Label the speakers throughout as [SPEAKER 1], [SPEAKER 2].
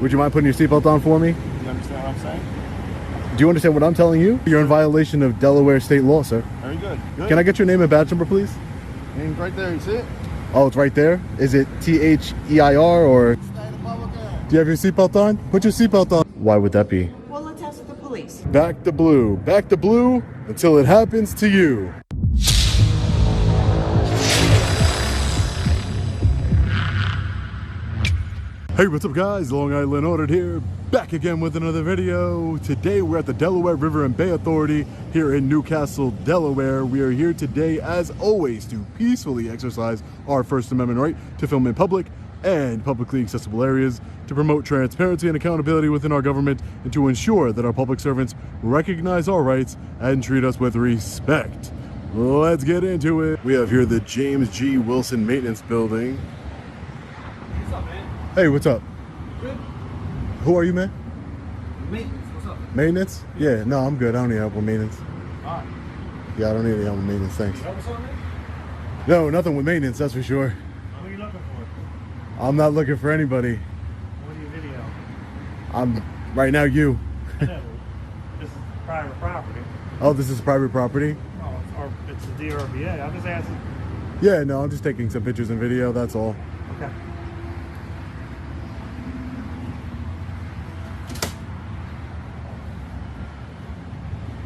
[SPEAKER 1] Would you mind putting your seatbelt on for me?
[SPEAKER 2] You understand what I'm saying?
[SPEAKER 1] Do you understand what I'm telling you? You're in violation of Delaware state law, sir.
[SPEAKER 2] Very good. Good.
[SPEAKER 1] Can I get your name and badge number, please?
[SPEAKER 2] Name's right there, you see it?
[SPEAKER 1] Oh, it's right there? Is it THEIR or... Do you have your seatbelt on? Put your seatbelt on. Why would that be?
[SPEAKER 3] Well, let's ask the police.
[SPEAKER 1] Back to blue. Back to blue until it happens to you. Hey, what's up guys? Long Island Audit here, back again with another video. Today we're at the Delaware River and Bay Authority here in Newcastle, Delaware. We are here today, as always, to peacefully exercise our First Amendment right to film in public and publicly accessible areas, to promote transparency and accountability within our government, and to ensure that our public servants recognize our rights and treat us with respect. Let's get into it. We have here the James G. Wilson Maintenance Building.
[SPEAKER 4] What's up, man?
[SPEAKER 1] Hey, what's up?
[SPEAKER 4] Good?
[SPEAKER 1] Who are you, man?
[SPEAKER 4] Maintenance, what's up?
[SPEAKER 1] Maintenance? Yeah, no, I'm good. I don't need help with maintenance.
[SPEAKER 4] Alright.
[SPEAKER 1] Yeah, I don't need any help with maintenance, thanks.
[SPEAKER 4] You help with something?
[SPEAKER 1] No, nothing with maintenance, that's for sure.
[SPEAKER 4] What are you looking for?
[SPEAKER 1] I'm not looking for anybody.
[SPEAKER 4] What are you video?
[SPEAKER 1] I'm, right now, you.
[SPEAKER 4] Yeah, this is private property.
[SPEAKER 1] Oh, this is private property?
[SPEAKER 4] Oh, it's the DRBA. I'm just asking.
[SPEAKER 1] Yeah, no, I'm just taking some pictures and video, that's all.
[SPEAKER 4] Okay.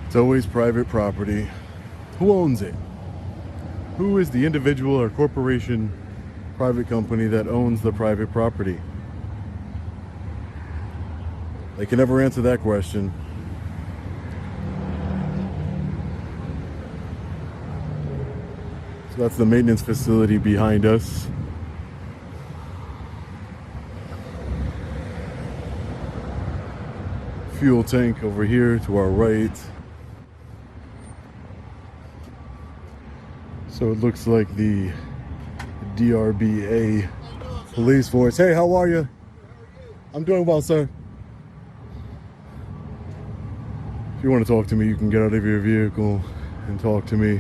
[SPEAKER 1] It's always private property. Who owns it? Who is the individual or corporation, private company that owns the private property? They can never answer that question. So that's the maintenance facility behind us. Fuel tank over here to our right. So it looks like the DRBA police force. Hey, how are you? I'm doing well, sir. If you want to talk to me, you can get out of your vehicle and talk to me.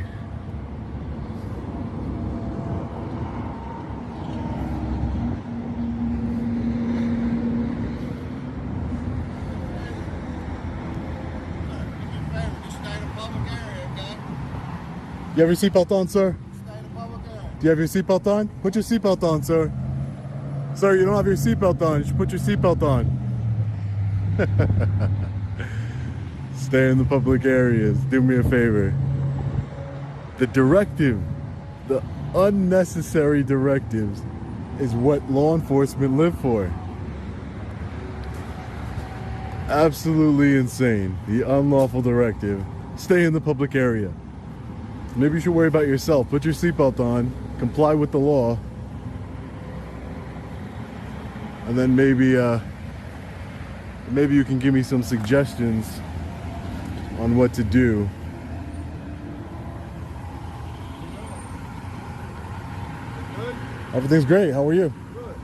[SPEAKER 1] You have your seatbelt on, sir? Do you have your seatbelt on? Put your seatbelt on, sir. Sir, you don't have your seatbelt on. You should put your seatbelt on. Stay in the public areas. Do me a favor. The directive, the unnecessary directives, is what law enforcement live for. Absolutely insane. The unlawful directive. Stay in the public area. Maybe you should worry about yourself. Put your seatbelt on, comply with the law, and then maybe you can give me some suggestions on what to do.
[SPEAKER 2] Good?
[SPEAKER 1] Everything's great. How are you?
[SPEAKER 2] Good.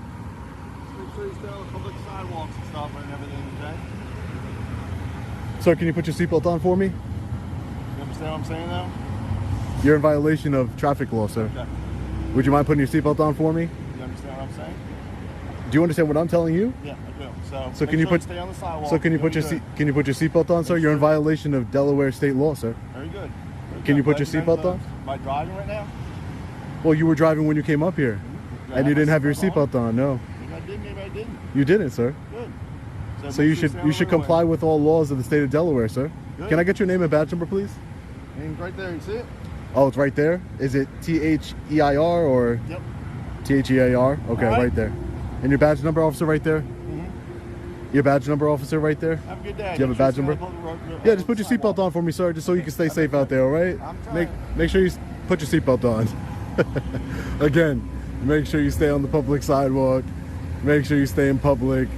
[SPEAKER 2] Make sure you stay on the public sidewalks and stuff and everything, okay?
[SPEAKER 1] Sir, can you put your seatbelt on for me?
[SPEAKER 2] You understand what I'm saying now?
[SPEAKER 1] You're in violation of traffic law, sir.
[SPEAKER 2] Okay.
[SPEAKER 1] Would you mind putting your seatbelt on for me?
[SPEAKER 2] You understand what I'm saying?
[SPEAKER 1] Do you understand what I'm telling you?
[SPEAKER 2] Yeah, I do.
[SPEAKER 1] So
[SPEAKER 2] make
[SPEAKER 1] can you
[SPEAKER 2] sure
[SPEAKER 1] put
[SPEAKER 2] stay on the sidewalk.
[SPEAKER 1] So can you
[SPEAKER 2] You're
[SPEAKER 1] put your
[SPEAKER 2] good.
[SPEAKER 1] can you put your seatbelt on, sir? You're in violation of Delaware state law, sir.
[SPEAKER 2] Very good.
[SPEAKER 1] Can you put your seatbelt on?
[SPEAKER 2] Am I driving right now?
[SPEAKER 1] Well, you were driving when you came up here, and you didn't have your seatbelt on. No,
[SPEAKER 2] Maybe I did, maybe I didn't.
[SPEAKER 1] you didn't, sir.
[SPEAKER 2] Good.
[SPEAKER 1] So
[SPEAKER 2] make
[SPEAKER 1] you
[SPEAKER 2] sure
[SPEAKER 1] should
[SPEAKER 2] stay on the roadway.
[SPEAKER 1] comply with all laws of the state of Delaware, sir.
[SPEAKER 2] Good.
[SPEAKER 1] Can I get your name and badge number, please?
[SPEAKER 2] Name's right there, you see it?
[SPEAKER 1] Oh, it's right there. Is it THEIR or
[SPEAKER 2] Yep.
[SPEAKER 1] THEIR? Okay,
[SPEAKER 2] All right.
[SPEAKER 1] right there. And your badge number, officer, right there.
[SPEAKER 2] Mm-hmm.
[SPEAKER 1] Your badge number, officer, right there.
[SPEAKER 2] Have a good day.
[SPEAKER 1] Do you have a badge number? Yeah, just put your seatbelt on for me, sir, just so you can stay safe out there, all right?
[SPEAKER 2] I'm trying.
[SPEAKER 1] Make sure you put your seatbelt on. Again, make sure you stay on the public sidewalk. Make sure you stay in public.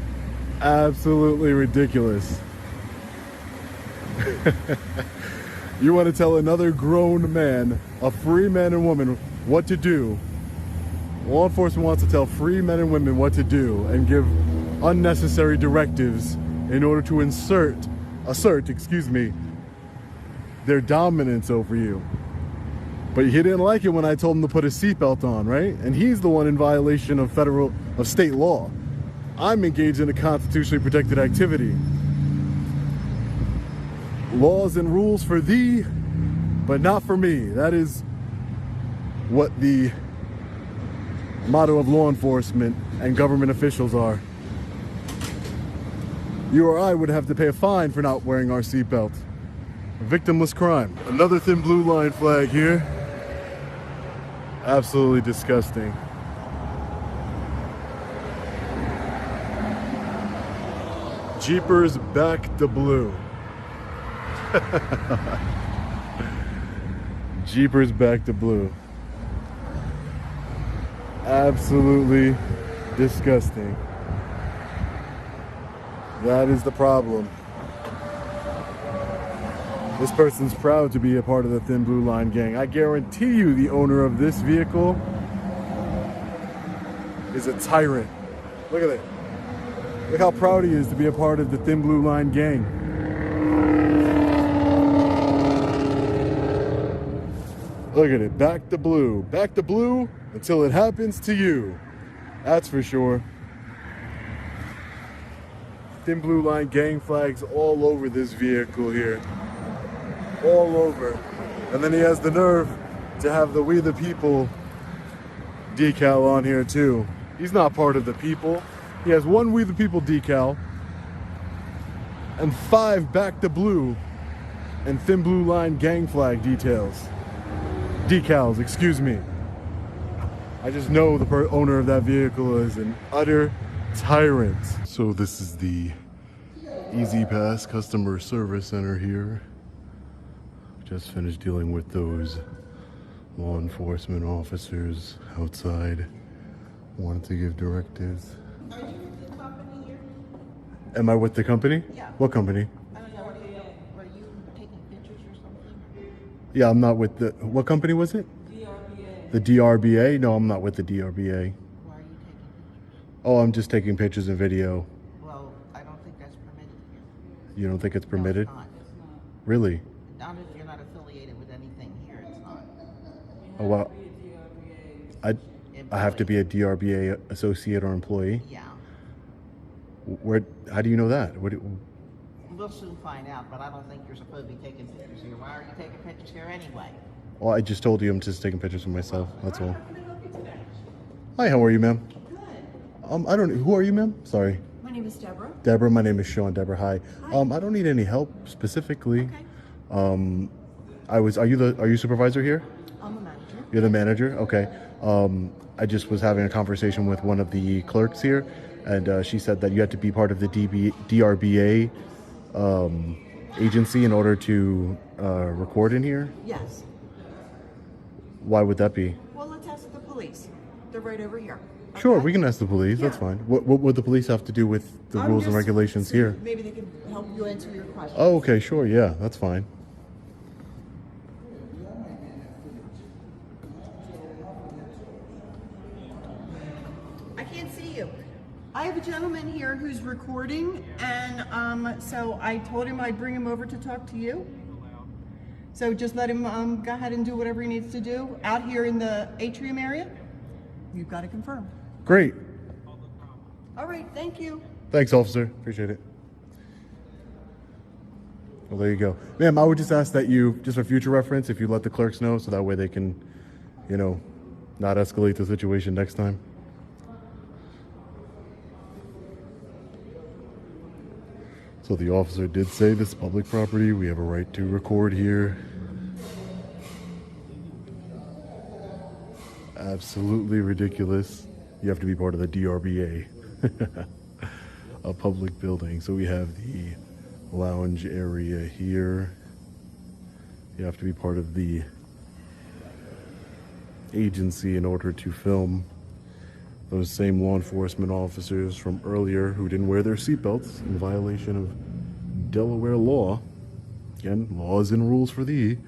[SPEAKER 1] Absolutely ridiculous. You want to tell another grown man, a free man and woman, what to do. Law enforcement wants to tell free men and women what to do and give unnecessary directives in order to assert, their dominance over you. But he didn't like it when I told him to put his seatbelt on, right? And he's the one in violation of state law. I'm engaged in a constitutionally protected activity. Laws and rules for thee, but not for me. That is what the motto of law enforcement and government officials are. You or I would have to pay a fine for not wearing our seatbelt. A victimless crime. Another thin blue line flag here. Absolutely disgusting. Jeepers back to blue. Jeepers back to blue. Absolutely disgusting. That is the problem. This person's proud to be a part of the Thin Blue Line gang. I guarantee you the owner of this vehicle is a tyrant. Look at it. Look how proud he is to be a part of the Thin Blue Line gang. Look at it, back to blue. Back to blue until it happens to you. That's for sure. Thin Blue Line gang flags all over this vehicle here. All over. And then he has the nerve to have the We the People decal on here too. He's not part of the people. He has one We the People decal and 5 back to blue and Thin Blue Line gang flag decals, excuse me. I just know the owner of that vehicle is an utter tyrant. So this is the Easy Pass Customer Service Center here. Just finished dealing with those law enforcement officers outside. Wanted to give directives.
[SPEAKER 3] Are you with the company here?
[SPEAKER 1] Am I with the company?
[SPEAKER 3] Yeah.
[SPEAKER 1] What company?
[SPEAKER 3] I don't know. Were you taking pictures or something?
[SPEAKER 1] Yeah, I'm not with the... What company was it?
[SPEAKER 3] DRBA.
[SPEAKER 1] The DRBA? No, I'm not with the DRBA.
[SPEAKER 3] Why are you taking pictures?
[SPEAKER 1] Oh, I'm just taking pictures and video.
[SPEAKER 3] Well, I don't think that's permitted here.
[SPEAKER 1] You don't think it's permitted?
[SPEAKER 3] No, it's not. It's not.
[SPEAKER 1] Really?
[SPEAKER 3] Not if you're not affiliated with anything here. It's not.
[SPEAKER 1] Oh, wow. I have to be a DRBA associate or employee?
[SPEAKER 3] Yeah.
[SPEAKER 1] Where? How do you know that?
[SPEAKER 3] We'll soon find out, but I don't think you're supposed to be taking pictures here. Why are you taking pictures here anyway?
[SPEAKER 1] Well, I just told you I'm just taking pictures of myself. That's all. Hi, how are you, ma'am?
[SPEAKER 5] Good.
[SPEAKER 1] I don't. Who are you, ma'am? Sorry.
[SPEAKER 5] My name is Deborah.
[SPEAKER 1] Deborah. My name is Sean. Deborah. Hi.
[SPEAKER 5] Hi.
[SPEAKER 1] I don't need any help specifically.
[SPEAKER 5] Okay.
[SPEAKER 1] Are you supervisor here?
[SPEAKER 5] I'm a manager.
[SPEAKER 1] You're the manager? Okay. I just was having a conversation with one of the clerks here, and she said that you had to be part of the DRBA agency in order to record in here.
[SPEAKER 5] Yes.
[SPEAKER 1] Why would that be?
[SPEAKER 5] Well, let's ask the police. They're right over here.
[SPEAKER 1] Sure,
[SPEAKER 5] Okay?
[SPEAKER 1] we can ask the police. That's
[SPEAKER 5] Yeah.
[SPEAKER 1] fine. What would the police have to do with the
[SPEAKER 5] I'm
[SPEAKER 1] rules and
[SPEAKER 5] just
[SPEAKER 1] regulations
[SPEAKER 5] saying
[SPEAKER 1] here?
[SPEAKER 5] Maybe they can help you answer your questions.
[SPEAKER 1] Oh, okay, sure. Yeah, that's fine.
[SPEAKER 5] I can't see you. I have a gentleman here who's recording, and so I told him I'd bring him over to talk to you. So just let him go ahead and do whatever he needs to do out here in the atrium area. You've got to confirm.
[SPEAKER 1] Great.
[SPEAKER 5] All right, thank you.
[SPEAKER 1] Thanks, officer. Appreciate it. Well, there you go. Ma'am, I would just ask that you, just for future reference, if you let the clerks know so that way they can, not escalate the situation next time. So the officer did say this is public property. We have a right to record here. Absolutely ridiculous. You have to be part of the DRBA. A public building. So we have the lounge area here. You have to be part of the agency in order to film. Those same law enforcement officers from earlier who didn't wear their seatbelts in violation of Delaware law. Again, laws and rules for thee,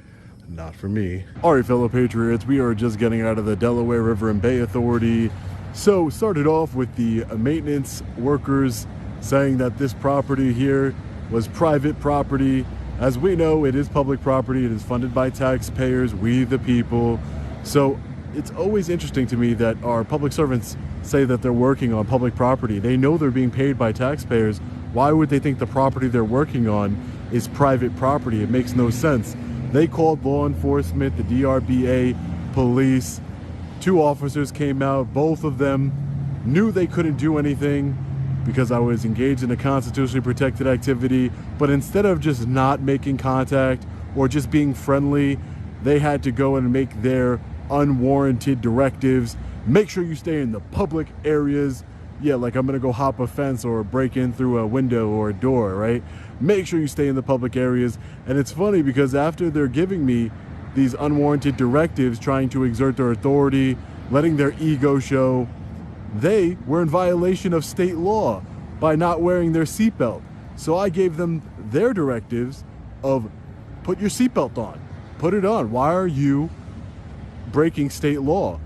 [SPEAKER 1] not for me. All right, fellow patriots, we are just getting out of the Delaware River and Bay Authority. So started off with the maintenance workers saying that this property here was private property. As we know, it is public property. It is funded by taxpayers, we the people. So it's always interesting to me that our public servants say that they're working on public property. They know they're being paid by taxpayers. Why would they think the property they're working on is private property? It makes no sense. They called law enforcement, the DRBA, police. 2 officers came out. Both of them knew they couldn't do anything because I was engaged in a constitutionally protected activity. But instead of just not making contact or just being friendly, they had to go and make their unwarranted directives. Make sure you stay in the public areas. Yeah, like I'm gonna go hop a fence or break in through a window or a door, right? Make sure you stay in the public areas. And it's funny because after they're giving me these unwarranted directives, trying to exert their authority, letting their ego show, they were in violation of state law by not wearing their seatbelt. So I gave them their directives of put your seatbelt on, put it on. Why are you breaking state law?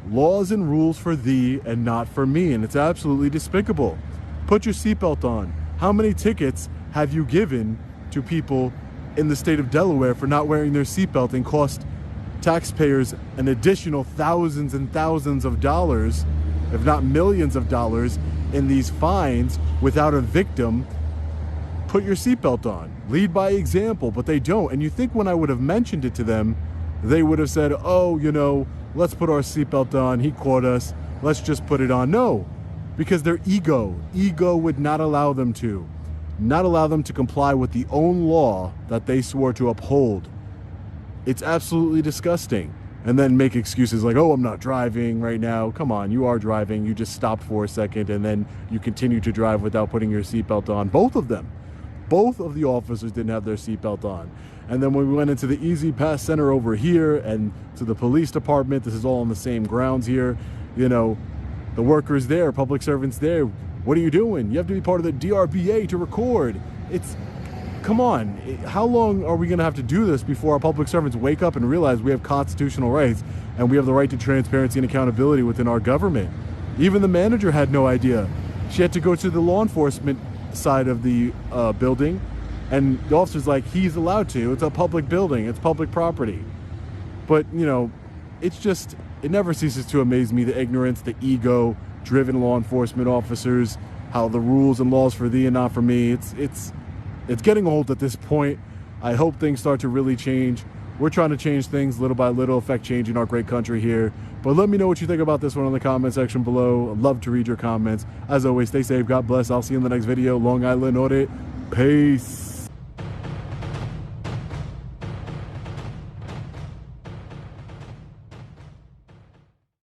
[SPEAKER 1] Laws and rules for thee and not for me, and it's absolutely despicable. Put your seatbelt on. How many tickets have you given to people in the state of Delaware for not wearing their seatbelt and cost taxpayers an additional thousands and thousands of dollars, if not millions of dollars, in these fines without a victim? Put your seatbelt on. Lead by example, but they don't. And you think when I would have mentioned it to them, they would have said, oh, you know, let's put our seatbelt on. He caught us. Let's just put it on. No, because their ego would not allow them to. Not allow them to comply with the own law that they swore to uphold. It's absolutely disgusting. And then make excuses like, oh, I'm not driving right now. Come on, you are driving. You just stopped for a second and then you continue to drive without putting your seatbelt on. Both of them. Both of the officers didn't have their seatbelt on. And then when we went into the Easy Pass Center over here and to the police department, this is all on the same grounds here, you know, the workers there, public servants there, what are you doing? You have to be part of the DRBA to record. It's, come on, how long are we going to have to do this before our public servants wake up and realize we have constitutional rights and we have the right to transparency and accountability within our government? Even the manager had no idea. She had to go to the law enforcement side of the building, and the officer's like, he's allowed to. It's a public building. It's public property. But, you know, it's just, it never ceases to amaze me, the ignorance, the ego-driven law enforcement officers, how the rules and laws for thee and not for me. It's getting old at this point. I hope things start to really change. We're trying to change things little by little, affect change in our great country here. But let me know what you think about this one in the comment section below. I'd love to read your comments. As always, stay safe. God bless. I'll see you in the next video. Long Island Audit. Peace.